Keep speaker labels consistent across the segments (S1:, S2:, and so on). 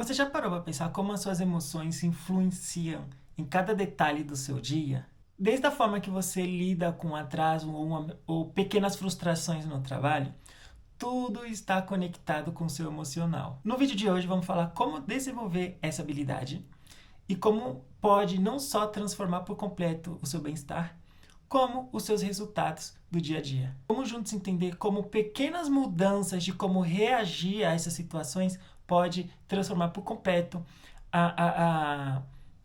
S1: Você já parou para pensar como as suas emoções influenciam em cada detalhe do seu dia? Desde a forma que você lida com atraso ou pequenas frustrações no trabalho, tudo está conectado com o seu emocional. No vídeo de hoje vamos falar como desenvolver essa habilidade e como pode não só transformar por completo o seu bem-estar, como os seus resultados do dia a dia. Vamos juntos entender como pequenas mudanças de como reagir a essas situações pode transformar por completo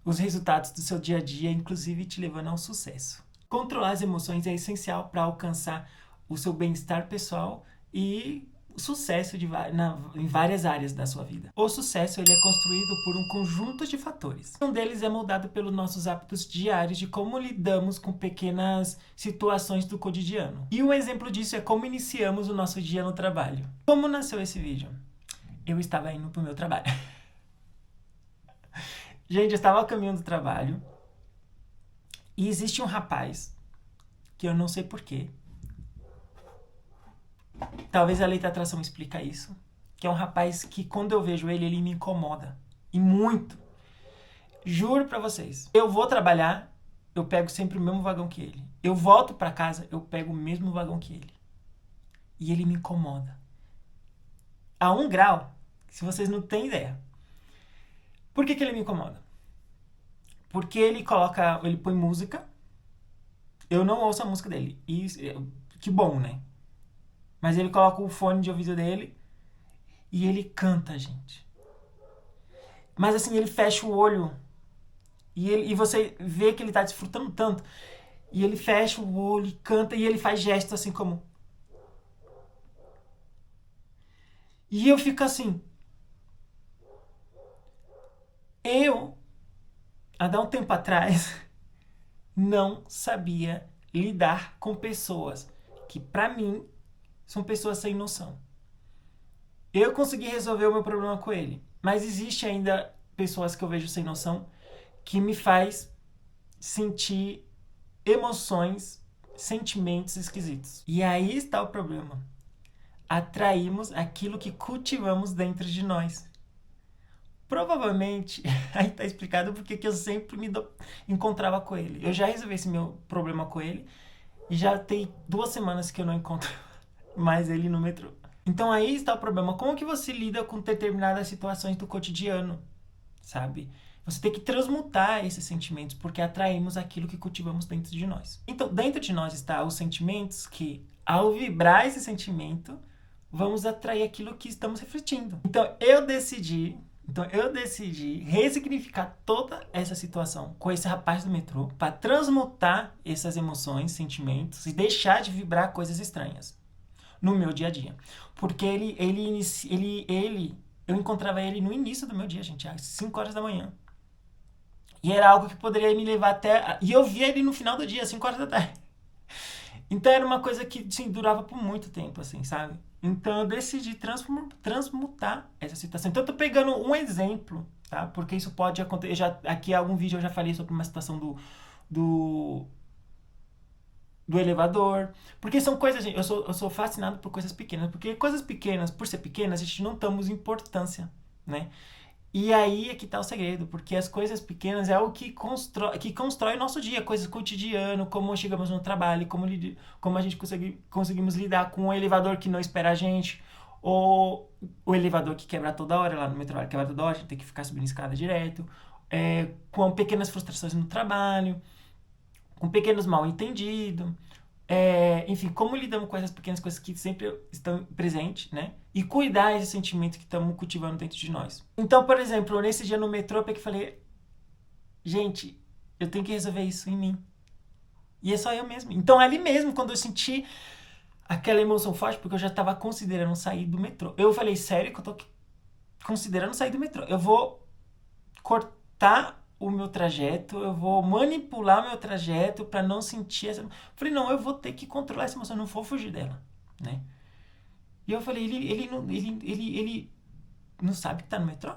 S1: os resultados do seu dia a dia, inclusive te levando ao sucesso. Controlar as emoções é essencial para alcançar o seu bem-estar pessoal e sucesso em várias áreas da sua vida. O sucesso ele é construído por um conjunto de fatores. Um deles é moldado pelos nossos hábitos diários de como lidamos com pequenas situações do cotidiano. E um exemplo disso é como iniciamos o nosso dia no trabalho. Como nasceu esse vídeo? Eu estava indo para o meu trabalho. Gente, eu estava a caminho do trabalho e existe um rapaz que eu não sei porquê. Talvez a lei da atração explica isso. Que é um rapaz que quando eu vejo ele, ele me incomoda. E muito. Juro pra vocês. Eu vou trabalhar, eu pego sempre o mesmo vagão que ele. Eu volto pra casa, eu pego o mesmo vagão que ele. E ele me incomoda. A 1 grau, se vocês não têm ideia. Por que ele me incomoda? Porque ele põe música. Eu não ouço a música dele. E que bom, né? Mas ele coloca o fone de ouvido dele e ele canta, gente. Mas assim, ele fecha o olho e você vê que ele tá desfrutando tanto. E ele fecha o olho e canta e ele faz gestos assim como... E eu fico assim... há um tempo atrás, não sabia lidar com pessoas que, pra mim, são pessoas sem noção. Eu consegui resolver o meu problema com ele, mas existe ainda pessoas que eu vejo sem noção que me faz sentir emoções, sentimentos esquisitos. E aí está o problema. Atraímos aquilo que cultivamos dentro de nós. Provavelmente, aí tá explicado porque que eu sempre encontrava com ele. Eu já resolvi esse meu problema com ele e já tem 2 semanas que eu não encontro mais ele no metrô. Então aí está o problema. Como que você lida com determinadas situações do cotidiano, sabe? Você tem que transmutar esses sentimentos, porque atraímos aquilo que cultivamos dentro de nós. Então, dentro de nós está os sentimentos que, ao vibrar esse sentimento, vamos atrair aquilo que estamos refletindo. Então, eu decidi ressignificar toda essa situação com esse rapaz do metrô para transmutar essas emoções, sentimentos e deixar de vibrar coisas estranhas no meu dia a dia. Porque eu encontrava ele no início do meu dia, gente, às 5 horas da manhã. E era algo que poderia me levar até... E eu via ele no final do dia, às 5 horas da tarde. Então era uma coisa que, sim, durava por muito tempo, assim, sabe? Então eu decidi transmutar essa situação. Então eu tô pegando um exemplo, tá? Porque isso pode acontecer. Aqui em algum vídeo eu já falei sobre uma situação do elevador. Porque são coisas, gente, eu sou fascinado por coisas pequenas. Porque coisas pequenas, por ser pequenas, a gente não damos importância, né? E aí é que tá o segredo, porque as coisas pequenas é o que constrói o nosso dia, coisas cotidianas, como chegamos no trabalho, como a gente conseguimos lidar com o elevador que não espera a gente, ou o elevador que quebra toda hora, lá no metrô quebra toda hora, a gente tem que ficar subindo escada direto, com pequenas frustrações no trabalho, com pequenos mal-entendidos, enfim, como lidamos com essas pequenas coisas que sempre estão presentes, né? E cuidar desse sentimento que estamos cultivando dentro de nós. Então, por exemplo, nesse dia no metrô, eu falei, gente, eu tenho que resolver isso em mim. E é só eu mesmo. Então, ali mesmo, quando eu senti aquela emoção forte, porque eu já estava considerando sair do metrô. Eu falei, sério que eu tô considerando sair do metrô? Eu vou cortar o meu trajeto, eu vou manipular o meu trajeto para não sentir essa... Falei, não, eu vou ter que controlar essa emoção, não vou fugir dela, né? E eu falei, ele não sabe que tá no metrô?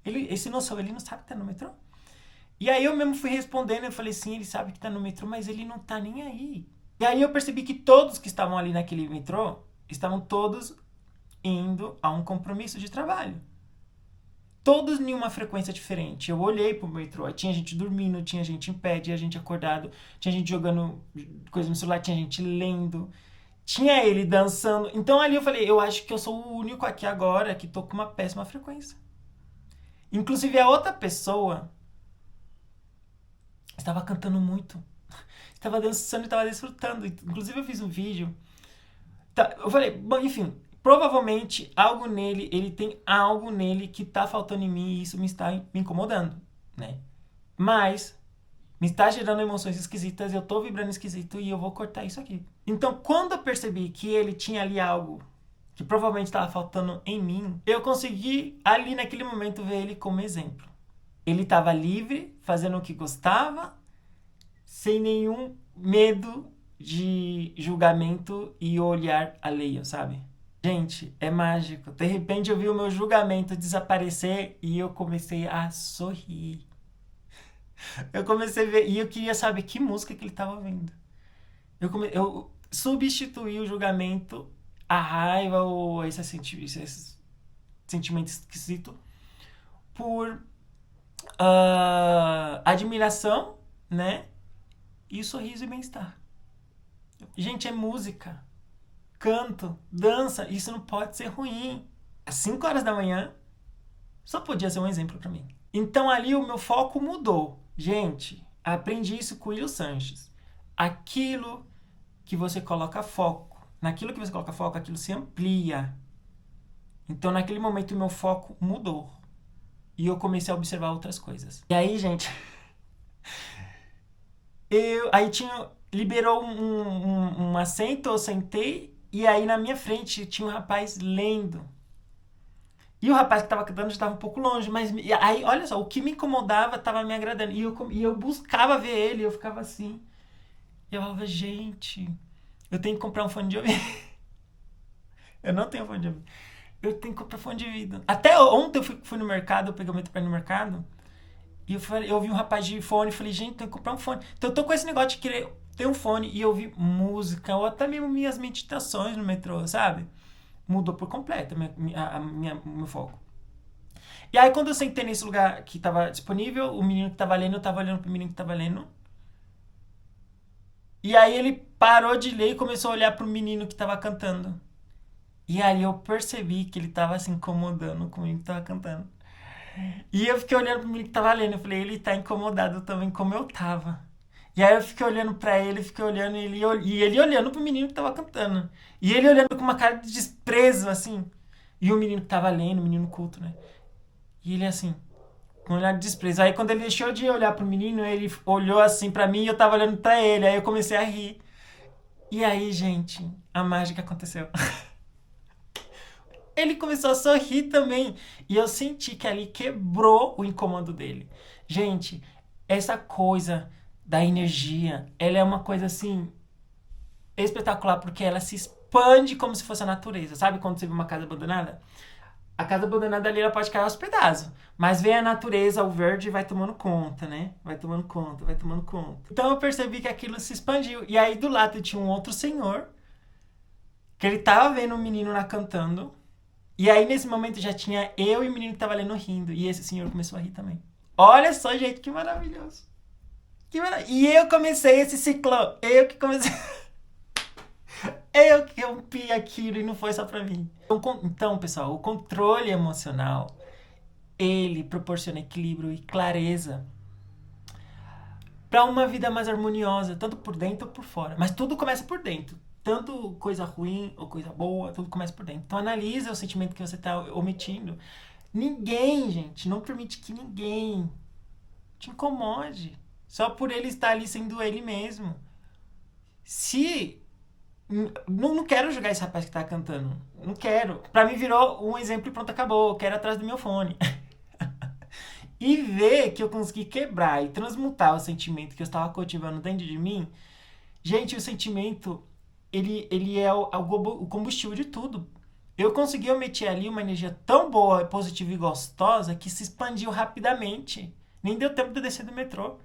S1: Esse noção, ele não sabe que tá no metrô? E aí eu mesmo fui respondendo, eu falei, sim, ele sabe que tá no metrô, mas ele não tá nem aí. E aí eu percebi que todos que estavam ali naquele metrô, estavam todos indo a um compromisso de trabalho. todos em uma frequência diferente. Eu olhei pro metrô, aí tinha gente dormindo, tinha gente em pé, tinha gente acordado, tinha gente jogando coisa no celular, tinha gente lendo, tinha ele dançando. Então ali eu falei, eu acho que eu sou o único aqui agora que tô com uma péssima frequência. Inclusive a outra pessoa estava cantando muito, estava dançando e estava desfrutando. Inclusive eu fiz um vídeo. Eu falei, bom, enfim, provavelmente algo nele, ele tem algo nele que tá faltando em mim e isso me está me incomodando, né? Mas me está gerando emoções esquisitas, eu tô vibrando esquisito e eu vou cortar isso aqui. Então, quando eu percebi que ele tinha ali algo que provavelmente estava faltando em mim, eu consegui ali naquele momento ver ele como exemplo. Ele estava livre, fazendo o que gostava, sem nenhum medo de julgamento e olhar alheio, sabe? Gente, é mágico. De repente eu vi o meu julgamento desaparecer e eu comecei a sorrir. Eu comecei a ver e eu queria saber que música que ele estava ouvindo. Eu substituí o julgamento, a raiva ou esse sentimento esquisito por admiração, né? E sorriso e bem-estar. Gente, é música, canto, dança, isso não pode ser ruim. Às 5 horas da manhã, só podia ser um exemplo para mim. Então ali o meu foco mudou. Gente, aprendi isso com o Will Sanches. Aquilo que você coloca foco, naquilo que você coloca foco, aquilo se amplia. Então naquele momento o meu foco mudou. E eu comecei a observar outras coisas. E aí, gente, aí liberou um assento, eu sentei, e aí na minha frente tinha um rapaz lendo. E o rapaz que estava cantando já estava um pouco longe, mas aí, olha só, o que me incomodava estava me agradando. E eu buscava ver ele, eu ficava assim. E eu falava, gente, eu tenho que comprar um fone de ouvido. Eu não tenho fone de ouvido. Eu tenho que comprar fone de ouvido. Até ontem eu fui no mercado, eu peguei o metrô pra ir no mercado. E eu vi um rapaz de fone e falei, gente, tenho que comprar um fone. Então eu tô com esse negócio de querer ter um fone e ouvir música, ou até mesmo minhas meditações no metrô, sabe? Mudou por completo o meu foco. E aí quando eu sentei nesse lugar que tava disponível, o menino que tava lendo, eu tava olhando pro menino que tava lendo. E aí ele parou de ler e começou a olhar pro menino que tava cantando. E aí eu percebi que ele tava se incomodando com o menino que tava cantando. E eu fiquei olhando pro menino que tava lendo. Eu falei, ele tá incomodado também como eu tava. E aí eu fiquei olhando pra ele, fiquei olhando e ele olhando pro menino que tava cantando. E ele olhando com uma cara de desprezo, assim. E o menino que tava lendo, o menino culto, né? E ele assim, com um olhar de desprezo. Aí quando ele deixou de olhar pro menino, ele olhou assim pra mim e eu tava olhando pra ele. Aí eu comecei a rir. E aí, gente, a mágica aconteceu. Ele começou a sorrir também. E eu senti que ali quebrou o incômodo dele. Gente, essa coisa da energia, ela é uma coisa assim espetacular porque ela se expande como se fosse a natureza. Sabe quando você vê uma casa abandonada? A casa abandonada ali ela pode cair aos pedaços. Mas vem a natureza, o verde vai tomando conta, né? Vai tomando conta, vai tomando conta. Então eu percebi que aquilo se expandiu. E aí do lado tinha um outro senhor que ele tava vendo um menino lá cantando. E aí, nesse momento, já tinha eu e o menino que tava lendo rindo. E esse senhor começou a rir também. Olha só, gente, que maravilhoso. E eu comecei esse ciclão. Eu que comecei... eu que rompi aquilo e não foi só pra mim. Então, pessoal, o controle emocional, ele proporciona equilíbrio e clareza pra uma vida mais harmoniosa, tanto por dentro ou por fora. Mas tudo começa por dentro. Tanto coisa ruim ou coisa boa, tudo começa por dentro. Então analisa o sentimento que você está omitindo. Ninguém, gente, não permite que ninguém te incomode. Só por ele estar ali sendo ele mesmo. Se... Não quero julgar esse rapaz que tá cantando. Não quero. Pra mim virou um exemplo e pronto, acabou. Eu quero atrás do meu fone. E ver que eu consegui quebrar e transmutar o sentimento que eu estava cultivando dentro de mim. Gente, o sentimento... Ele é o combustível de tudo. Eu consegui omitir ali uma energia tão boa, positiva e gostosa que se expandiu rapidamente. Nem deu tempo de eu descer do metrô.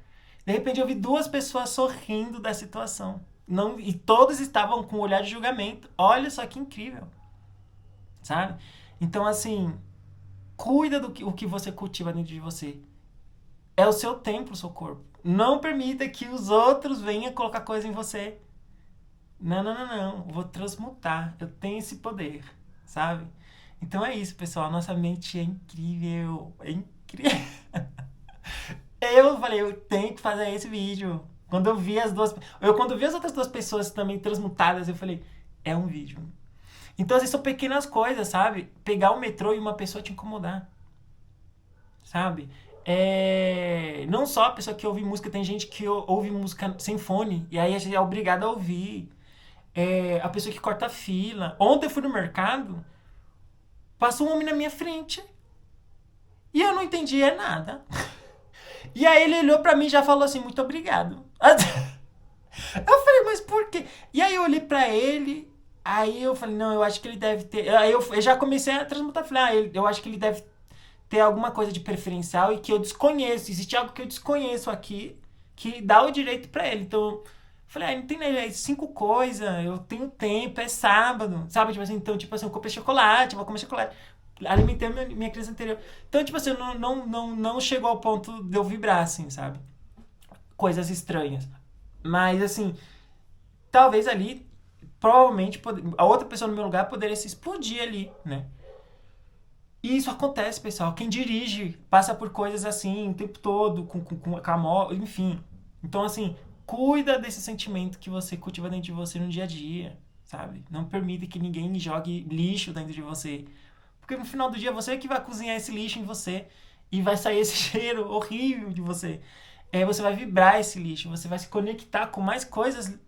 S1: De repente eu vi 2 pessoas sorrindo da situação. Não, e todos estavam com um olhar de julgamento. Olha só que incrível. Sabe? Então, assim, Cuida o que você cultiva dentro de você. É o seu templo, o seu corpo. Não permita que os outros venham colocar coisa em você. Não, não, não, não. Vou transmutar. Eu tenho esse poder, sabe? Então é isso, pessoal. Nossa mente é incrível. É incrível. Eu falei, eu tenho que fazer esse vídeo. Quando eu vi as duas. Quando eu vi as outras duas pessoas também transmutadas, eu falei, é um vídeo. Então, assim, são pequenas coisas, sabe? Pegar o metrô e uma pessoa te incomodar, sabe? Não só a pessoa que ouve música, tem gente que ouve música sem fone, e aí a gente é obrigado a ouvir. A pessoa que corta a fila. Ontem eu fui no mercado, passou um homem na minha frente, e eu não entendia nada. E aí ele olhou pra mim e já falou assim, muito obrigado. Eu falei, mas por quê? E aí eu olhei pra ele, aí eu falei, não, eu acho que ele deve ter. Aí eu já comecei a transmutar, falei, eu acho que ele deve ter alguma coisa de preferencial e que eu desconheço. Existe algo que eu desconheço aqui que dá o direito pra ele. Então, eu falei, não tem né, 5 coisas, eu tenho tempo, é sábado, sabe? Tipo assim, então, tipo assim, eu comprei chocolate, vou comer chocolate. Alimentei minha criança anterior. Então, tipo assim, não chegou ao ponto de eu vibrar, assim, sabe? Coisas estranhas. Mas, assim, talvez ali, provavelmente, a outra pessoa no meu lugar poderia se explodir ali, né? E isso acontece, pessoal. Quem dirige passa por coisas assim o tempo todo, com a moto, enfim. Então, assim, cuida desse sentimento que você cultiva dentro de você no dia a dia, sabe? Não permita que ninguém jogue lixo dentro de você. Porque no final do dia você é que vai cozinhar esse lixo em você e vai sair esse cheiro horrível de você. Você vai vibrar esse lixo, você vai se conectar com mais coisas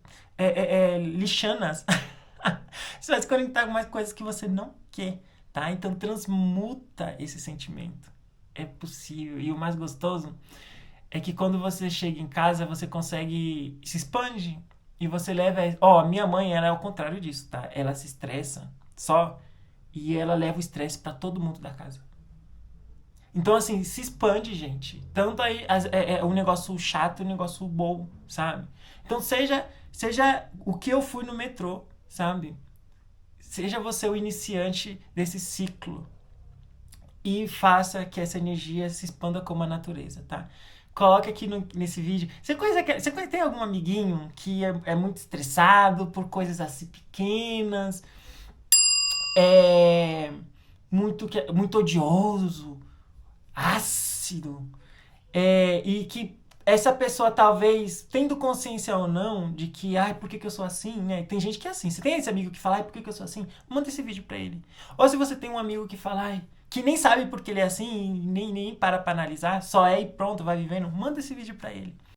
S1: lixanas. Você vai se conectar com mais coisas que você não quer, tá? Então transmuta esse sentimento. É possível. E o mais gostoso é que quando você chega em casa, você consegue se expande e você leva. A minha mãe, ela é ao contrário disso, tá? Ela se estressa só e ela leva o estresse pra todo mundo da casa. Então, assim, se expande, gente. Tanto aí um negócio chato e um negócio bom, sabe? Então, seja o que eu fui no metrô, sabe? Seja você o iniciante desse ciclo. E faça que essa energia se expanda como a natureza, tá? Coloca aqui nesse vídeo. Tem algum amiguinho que é muito estressado por coisas assim pequenas? Muito odioso, ácido, e que essa pessoa talvez, tendo consciência ou não de que, ai, por que, que eu sou assim, né? Tem gente que é assim. Você tem esse amigo que fala, ai, por que, que eu sou assim? Manda esse vídeo pra ele. Ou se você tem um amigo que fala, ai, que nem sabe por que ele é assim, nem para analisar, só é e pronto, vai vivendo, manda esse vídeo pra ele.